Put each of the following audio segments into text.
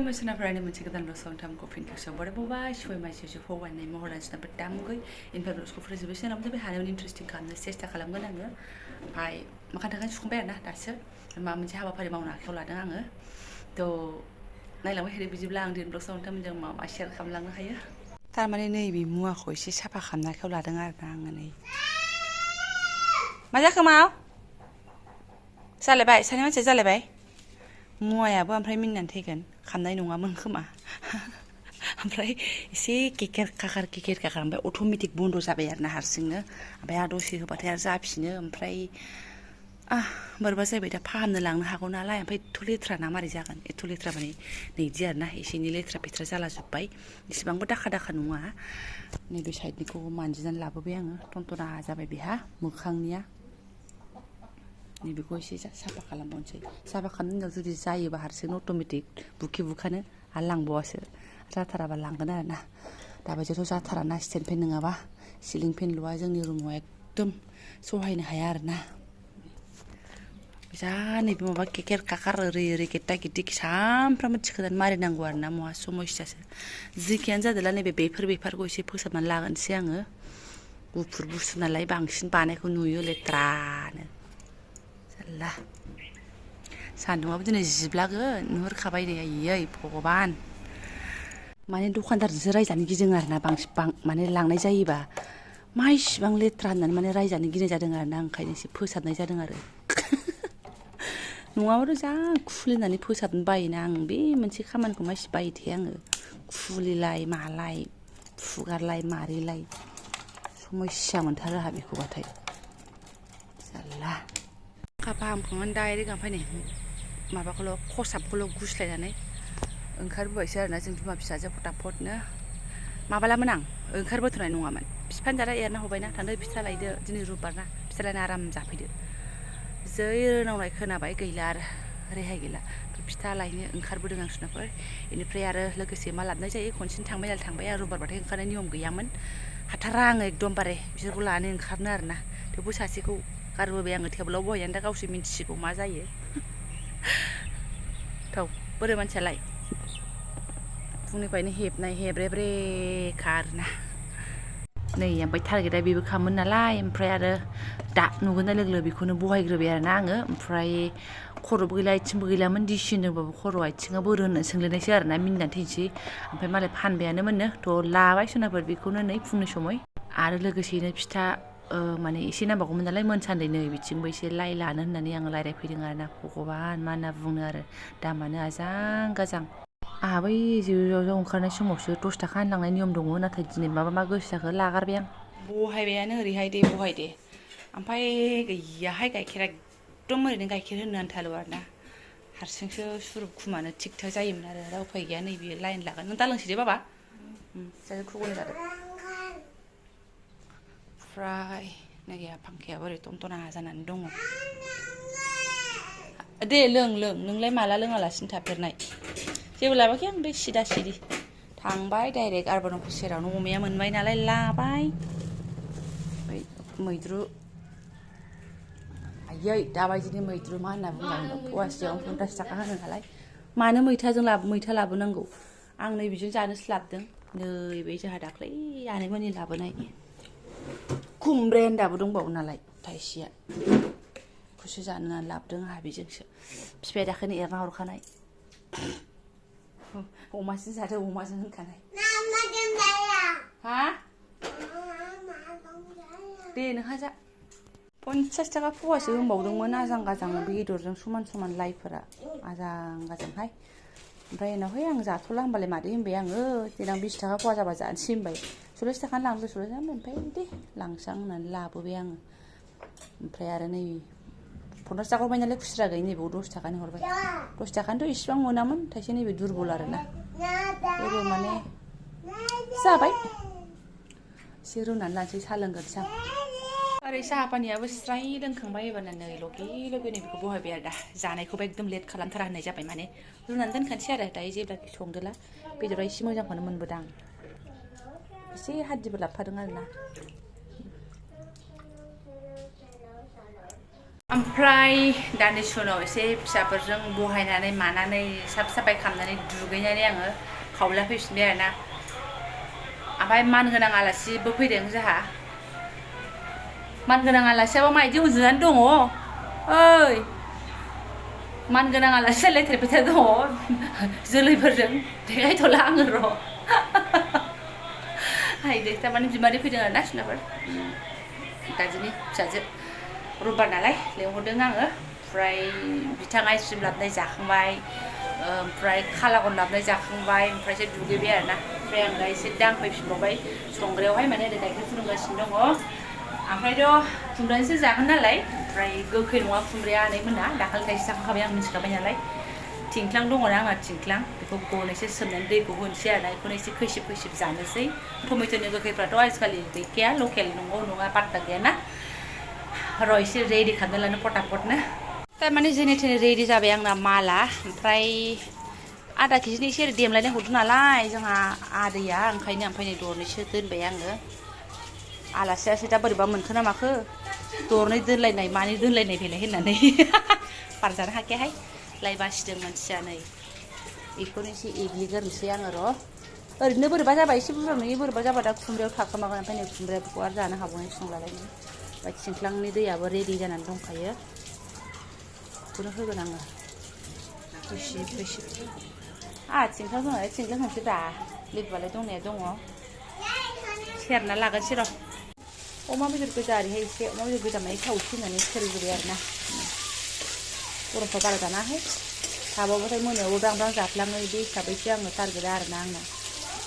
खुलुमबाय सोनाफोरानो मोनसे गोदान ब्लगआव नोंथांखौ फिन खेबसेयाव बरायबावबाय सय माससो फौबायनाय महरा सोनाफोर दामुगै इनफाय ब्लगखौ फोजोबबाय सोनाबो बे हानायावनो इन्टारेस्टिं खालामनो सेस्था खालामगोन आङो ओमफ्राय माखान थाखाय सुखांबाय आरोना दासो माबा मोनसे हाबाफारि मावनो आखायाव लादों आङो थ' नायलांबाय थादो बिदिब्ला आं दिनै ब्लगआव नोंथांमोनजों मा शेयार खालामलांनो हायो थारमाने नैबे मुवाखौ एसे साफा खालामनो आखायाव लादों आरोना आङो नै मा जाखो माव जालायबाय सानै मानसिया जालायबाय मुवायाबो ओमफ्राय मिनिनानै थैगोन खामनाय नङामोन खोमा ओमफ्राय एसे केकेर काकार ओमफ्राय अट'मेटिक बन्द जाबाय आरोना हारसिंनो ओमफ्राय आरो दसे होबाथाय आरो जाफिनो ओमफ्राय बोरैबा जाबाय दा फाहामनो लांनो हागौ नालाय ओमफ्राय एथ' लेथ्रा ना मारै जागोन एथ' लेथ्रा माने नैदि आरोना एसे एनै लेथ्रा फेथ्रा जालाजोब्बाय इसेबांबो दाखा नङा नैबे साइडनिखौ मानजिनानै लाबोबाय आङो टनटना जाबाय बेहा मोखांनिया नैबेखौ एसे साफा खालामबावनोसै साफा खालामनायनि उनाव जुदि जायोबा हारसिंनो अट'मेटिक बुखानो आरो लांबावासो जाथाराबा लांगोन आरोना दाबायदियावथ' जाथाराना स्टेन्ड फेन नङाबा सिलिं फेन ल'आ जोंनि रुमाव एकदम सहायनो हाया आरोना जा नैबे माबा केकेर काकार ओरै गेट्टा गेट्टि सामफ्रामबो थिखोनानै मारिनांगौ आरोना महा समस्यासो जिखियानो जादोंला नैबे बेफोरखौ एसे फोसाबनानै लागोनसै आङो गुफुर बुस्थु नालाय बांसिन बानायखौ नुयो लेथ्रानो ला सान्दुंआबो दिनै जिब्लागोन नुहुरखाबाय दे आयै भगबान माने दखानदारजोंसो रायजानो गिदों आरोना बांसिन माने लांनाय जायोबा मा इसिबां लेथ्रा होननानै माने रायजानो गिनाय जादों आरोना ओंखायनो एसे फोसाबनाय जादों आरो नङाबाथ' जा खुलिनानै फोसाबनो बायोना आं बे मोनसे खामानिखौ मासि बायो थायो आङो खुलिलाय मालाय फुगारलाय मारिलाय समस्या मोनथारो आंहा बेखौबाथाय जारला फाहामखांनानै डाइरेक्ट ओमफ्राय नै माबाखौल' खसाबखौल' गुस्लायनानै ओंखारबोबायसो आरोना जों बिमा फिसाजो फटाफटनो माबालामोन आं ओंखारबोथ'नाय नङामोन बिफानो दाना एरना हरबायना थांदो फिथा लायदो दिनै रुबबारना फिथा लायना आराम जाफैदो जै रोनावनाय खोनाबाय गैला आरो रेहाय गैला फिथा लायनो ओंखारबोदों आं सोनाफोर बेनिफ्राय आरो लोगोसे मा लाबोनाय जायो खनसेनो थांबाय नालाय थांबाय आरो रुबबारबाथाय ओंखारनाय नियम गैयामोन हाथारा आङो एकदमबारे बिसोरखौ लानो ओंखारनो आरोना थेवबो सासेखौ गारबोबाय आङो टेबोलाव बहायनानै दा गावसोर मिन्थिसिगौ मा जायो थौ बोरै मानसियालाय फुंनिफ्रायनो हेबनाय हेब्रेब्रेखा आरोना नै ओमफ्राय टारगेटआ बेबो खामोन नालाय ओमफ्राय आरो दा नुगोनना लोगो बेखौनो बहायग्रोबाय आरोना आङो ओमफ्राय खर'बो गैला आथिंबो गैलामोन दिसिनदोंबाबो खर' आथिङा बोरो होननानै सोंलायनायसै आरोना मिनिनानै थैनोसै ओमफ्राय मालाय फानबायानो मोननो थ' लाबाय सोनाफोर बेखौनो नै फुंनि समय आरो लोगोसेनो फिथा माने एसे नांबावगौमोन नालाय मोनसान्दै नै बिथिंबो एसे लाइ लानो होननानै आङो रायज्लायफैदों आरोना भगबान मा होनना बुंनो आरो दामानो आजां गाजां आंहा बै ज' ओंखारनाय समावसो 10 थाखा होनलांनाय नियम दङ नाथाय दिनै माबा मा गोसो जाखो लागारबाय आं बहायबायानो ओरैहाय दे बहाय दे ओमफ्राय गैयाहाय गाइखेरा एकदम ओरैनो गाइखेर होनो आन्थाल' आरोना हारसिंसो सुरुप खुमानो थिग थाक जायोमोन आरो दा उफाय गैया नैबे लाइन लागोन नों दा लोंसै दे बाबा जाय खुगुनि जादों ओमफ्राय नै फांखायाबो ओरै टनटना जानानै दङ दे लों नोंलाय माला लोङालासिनो थाफेरनाय जेबो लाबोआखै आं बे सिदा सिदि थांबाय डाइरेक्ट आरबान सेरावनो अमाया मोनबाय नालाय लाबाय मैद्रु आयै दाबायदिनि मैद्रु मा होनना बुंनांगौ फवासेयावनो 50 थाखा होनो नालाय मानो मैथा लाबोनांगौ आं नै बिजों जानोसो लाबोदों नैबे जोंहा दाख्लै आनैमोननि लाबोनाय खुमब्रायानो दाबो दंबावो नालाय थाइसेया खौसो जानो होननानै लाबोदों आंहा बेजोंसो बिफाया दाखालि एरना हरखानाय अमाजों जादो अमाजों होनखानाय हा दे नोंहा जा 50 थाखा फवासे होनबावदोंमोन आजां गाजां बेदरजों समान लाइफोरा आजां गाजांहाय ओमफ्राय उनावहाय आं जाथ'ला होनबालाय मादै होनबाय आङो देनां 20 थाखा फवा जाबा जानोसै होनबाय 40 थाखानि लांदो 40 ओमफ्राय दे लांसां होननानै लाबोबाय आङो ओमफ्राय आरो नै 50 थाखा हरबाय नालाय खुस्रा गैयै नैबेयाव 10 थाखानि हरबाय 10 थाखानिथ' इसिबां मोनामोन थाइसे नैबे दुरबल आरोना थेवबो माने जाबाय एसे रुनानै लानोसै साहा लोंग्रोनोसै आं ओरै साहा पानियाबो स्राय लोंखांबाय एबारना नै लगे नैबेखौ बहायबाय आरो दा जानायखौबो एकदम लेट खालामथारा होननाय जाबाय माने रुनानै दोनखानोसै आरो दायो जेब्ला संदोला बेदरा एसे मोजांखौनो मोनबोदां एसे हाद्दिबो लाबोफादों आरोना ओमफ्राय दान्दिसे उनाव एसे फिसाफोरजों बहायनानै मानानै साफाय खालामनानै दुगैनानै आङो खावला फैफिनबाय आरोना ओमफ्राय मानगोनां आलासिबो फैदों जोंहा मानगोनां आलासियाबो मायदि उन्दुनानै दङ ओइ मानगोनां आलासि रायलायथेरबाय दङ जोलैफोरजों देखायथ'ला आङो र' हायदे थारमाने बिमादै फैदों आरोना सोरनाफोर दादिनि फिसाजो रबिबार नालाय लेंहरदों आङो ओमफ्राय बिथाङा आइसक्रिम लाबोनाय जाखांबाय ओमफ्राय खालागन लाबोनाय जाखांबाय ओमफ्रायसो दुगैबाय आरोना ओमफ्राय आं दा एसे दांफैफिनबावबाय संग्रायावहाय माने ओरै गाइखेर फुदुंगासिनो दङ ओमफ्रायथ' खुमब्रानिसो जागोन नालाय ओमफ्राय गोखै नङा खुमब्राया आनैमोना दाखालि थाइसे जाखांखाबाय आं मिथिखाबाय नालाय थिंख्लां दङना आंहा थिंख्लां बेखौ गनैसो सोमनानै दैखौ होनोसै आरोना बेखौनो एसे खैसिब खैसिब जानोसै टमेट'नि गोखैफ्राथ' आजिखालि गैखाया लकेल नंगौ नङा पात्ता गैयाना र' एसे रेडि खालामना लानो फटाफटनो थारमाने जेने थेने रेडि जाबाय आंना माला ओमफ्राय आधा केजिनि एसे देमलायनाय हरदों नालाय जोंहा आदैया ओंखायनो ओमफ्राय नै दरनैसो दोनबाय आङो आलासियासो दा बोरैबा मोनखो ना माखो दरनै दोनलायनाय मानि दोनलायनाय बेलाय होननानै बारजानो हाखायाहाय लाइ बासिदों मानसिया नै बेखौनो एसे एग्लिगोरनोसै आङो र' ओरैनो बोरैबा जाबा एसे बुरजा नुयो बोरैबा जाबा दा खुमब्रायाव थाखोमागोन ओमफ्राय नै खुमब्राया बेखौ आरो जानो हाबावनाय संलालायनो ओमफ्राय थिंख्लांनि दैयाबो रेडि जानानै दंखायो बेखौनो होगोन आङो खैसिब खैसिब थिंख्लां दङ थिंख्लां होनोसै दा लेबुआलाय दंनाया दङ सेरना लागोनसै र' अमा बेदर गोजा ओरैहाय एसे अमा बेदर गोजा माने थावसै होननानै सेरग्रोबाय आरोना गरमफ्राव बारा जानाहाय थाबावबाथाय मोनायावबो ब्रां ब्रां जाफ्लाङो बे हिसाबैसो आङो टारगेटआ आरोना आंना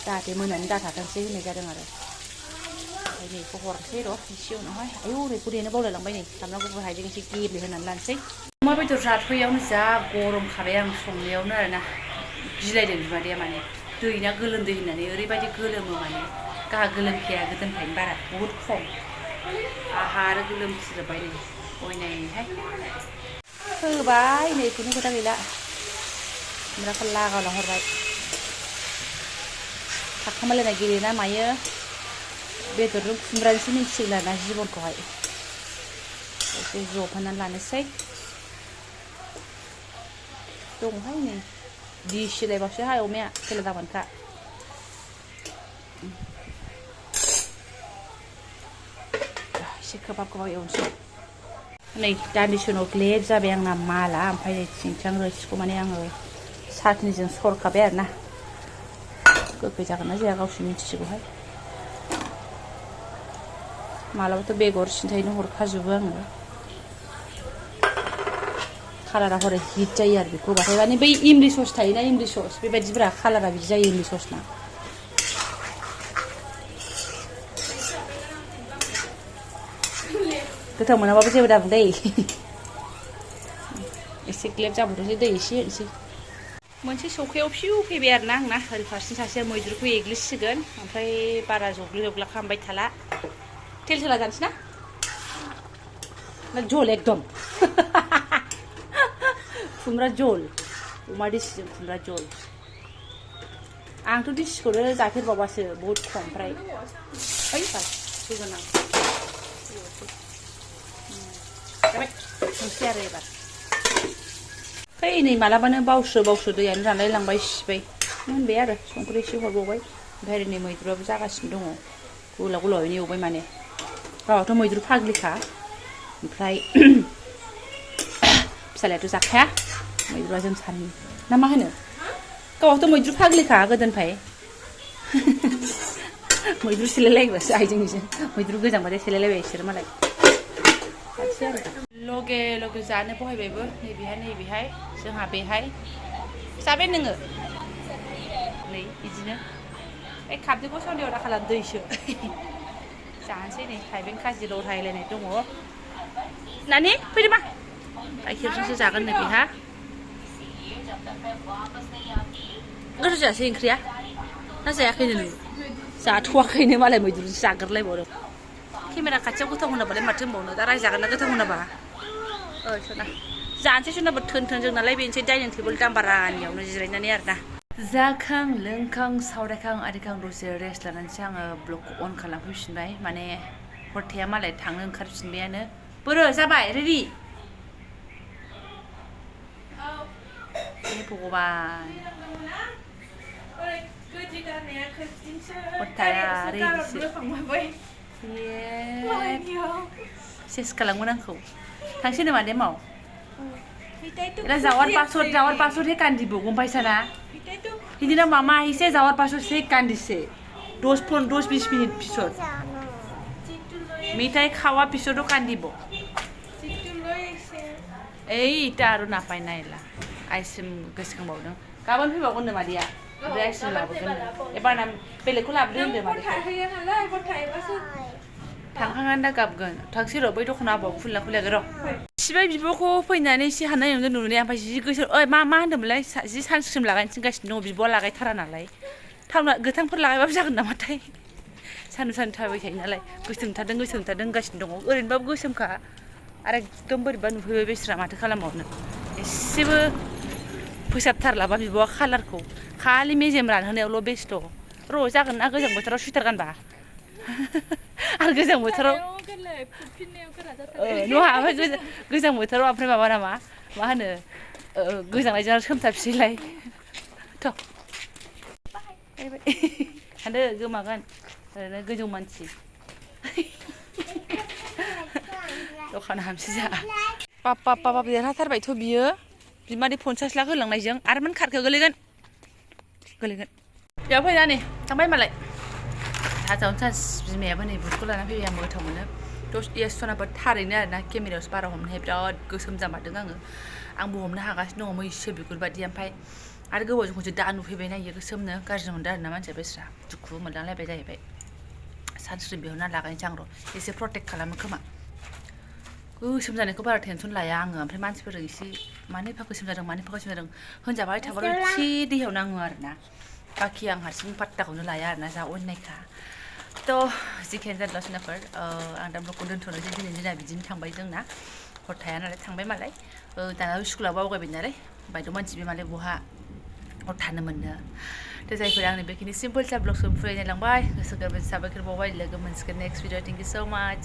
जाहाथे मोनानि दाथाथोंसै होननाय जादों आरो ओमफ्राय नै बेखौ हरनोसै र' एसे उनावहाय आयौ ओरैखौ देनो बावलायलांबाय नै सामब्राम गुफुर हाइजें एसे गेब्लेहोनानै लानोसै अमा बेदर जाथ'यैयावनो जा गरम खाबाय आं संनायावनो आरोना गिलायदों बिमादैया माने दै ना गोलोमदै होननानै ओरैबायदि गोलोमो माने गाहा गोलोमखाया गोदोनिफ्रायनो बारा बहुद खम आहा आरो गोलोमथ्रोबबाय नै अयनायैहाय होबाय नै खुनु खोथा गैला खुमब्राखौ लागावना हरबाय थाखोमालायनाय गेलेना मायो बेदरजों खुमब्राजोंसो मिथिसिगोन आरोना जिबनखौहाय एसे जबहोनानै लानोसै दंहाय नै दिसिलायबावसोहाय अमाया खेला दामोनखा एसे खोबहाब खोबहाब एवनोसै नै दान्दिसे उनाव ग्लेब जाबाय आंना माला ओमफ्राय नै थिंख्लां रोसिखौ माने आङो साखनिजों सरखाबाय आरोना गोखै जागोन ना जाया गावसो मिथिसिगौहाय मालाबाथ' बेगर सिन्थायनो हरखाजोबो आङो कालारा हरै हिट जायो आरो बेखौ होबाथाय माने बै इमलि सस थायोना इमलि सस बेबायदिब्रा कालारा बिदि जायो इमलि ससना गोथाव मोनाबाबो जेबो दाबुं दै एसे ग्लेब जाबावथोंसै दै एसे होनोसै मोनसे सौखायाव फिउ फैबाय आरोना आंना ओरै फारसेथिं सासेया मैद्रुखौ एग्लिसिगोन ओमफ्राय बारा जग्ला खालामबाय थाला तेल तेला जानोसै ना झल एकदम खुमब्रा झल अमा देसिजों खुमब्रा झल आंथ' देसिखौनो जाफेरबावासो बहुद खम ओमफ्राय ओइ बार होगोन आं जाबाय संसै आरो एबार फै नै मालाबानो बावस्रो दैयानो रानलायलांबाय सिबाय मोनबाय आरो संख्रि एसे हरबावबाय ओमफ्राय ओरै नै मैद्रुआबो जागासिनो दङ गोलाव गोलावैनो एवबाय माने गावहाथ' मैद्रु फाग्लिखा ओमफ्राय फिसालायाथ' जाखाया मैद्रुआ जों साननि ना मा होनो गावहाथ' मैद्रु फाग्लिखा गोदोनिफ्राय मैद्रु सेलायलायग्रासो आइजोंनिजों मैद्रु गोजांबाथाय सेलायलायबाय बिसोरो मालाय खाथि आरो लगे लगे जानो बहायबायबो नैबेहाय जोंहा बेहाय जाबाय नोङो नै बिदिनो बे खाबदैखौ सन्देह दा खालाम दैसो जानोसै नै थाइबें खाजि रहायलायनाय दङ नानि फैदो मा गाइखेरजोंसो जागोन नै बेहा गोथाव जायासै ओंख्रिया ना जायाखैनो नोङो जाथ'वाखैनो मालाय मैद्रुजों जाग्रोलायबावदों केमेरा खाथियाव गोथाव होनाबालाय माथो होनबावनो दा रायजागोन ना गोथाव होनाबा सना जानोसै सनाबो थोन जों नालाय बेनोसै डाइनिं टेबोल दामबारानियावनो जिरायनानै आरोना जाखां लोंखां सावरायखां आरिखां दसे रेस्ट लानानैसो आङो ब्लगखौ अन खालामफैफिनबाय माने हरथाया मालाय थांनो ओंखारफिनबायानो बोरो जाबाय रेडि हे भगबान सेस खालामगोन आंखौ थांसै नामा देमाव Ila zawar pasur he kandi bu gumpai sana. Hindi na mama hise zawar pasur se kandi se. 10-20 minit episode. Mitai khawa episode kandi bu. Ita aru napai naila. Aisim goskang bau dong. Kapan fai bagun de madia. Udah aisim labukan. Ebar nam pelekku labdin de madia. Tanghangan da gabgon. Tangsi ro bai dokna bau fulla gero. सिबाय बिब'खौ फैनानै एसे हानाय नुदों नुनाया ओमफ्राय जि गोसो मा होनदोंमोनलाय जि sunscreen लागायथिंगासिनो दङ बिब'आ लागायथारा नालाय थावना गोथांफोर लागायबाबो जागोन नामाथाय सानदुं थाबाय थायो नालाय गोसोम थादों होनगासिनो दङ ओरैनोबाबो गोसोमखा आरो एकदम बोरैबा नुफैबाय बेस्रा माथो खालामबावनो एसेबो फोसाबथारलाबा बिब'आ खालारखौ खालि मेजेम रानहोनायावल' बेस्थ' र' जागोन ना गोजां बोथोराव सुइटार गानबा आरो गोजां बोथोराव नङा ओमफ्राय गोजां बोथोराव ओमफ्राय माबा नामा मा होनो गोजांनायजों सोमथाबसैलाय थ' सानदो गोमागोन ओरैनो गोजौ मानसि दखान हामसि जा पापा देरहाथारबायथ' बियो बिमादै 50 लाख होलांनायजों आरो मान खारखो गोलैगोन बेयाव फैनानै थांबाय मालाय हाजावनो चान्स बिमायाबो नै बुटखौ लाना फैबाय आं गोथाव मोनो yes सनाबो थारैनो आरोना केमेरायावसो बारा हमनो बिराद गोसोम जामारदों आंबो हमनो हागासिनो दङ मैसो बिगुर बायदि ओमफ्राय आरो गोबावजों खनसे दा नुफैबाय ना इयो गोसोमनो गाज्रि मोनदों आरोना मानसिया बेस्रा दुखु मोनलांलायबाय जाहैबाय सानस्क्रिन बिहरना लागायनोसै आं र' एसे प्रटेक्ट खालामो खोमा गोसोम जानायखौ बारा टेनसन लाया आङो ओमफ्राय मानसिफोरजों एसे मानो एफा गोसोम जादों होनजाबाय थाबाल' एसे देहायाव नाङो आरोना बाखि आं हारसिं पात्ताखौनो लाया आरोना जा अननायखा थ' जिखियानो जादोंलासोनाफोर आं दा ब्लगखौ दोनथ'नोसै दिनैनि दिना बिदिनो थांबाय जोंना हर थाया नालाय थांबाय मालाय दाना स्कुलाव आवगायबाय नालाय बायद' मानसि बे मालाय बहा हर थानो मोननो थ' जायफोर आंनि बेखिनि सिम्पोल सा ब्लगखौ फरायनायलांबाय गोसो गोरबोजों साबायखर बावबाय लोगो मोनसिगोन नेक्स्ट भिडिअ थेंक इउ सो माच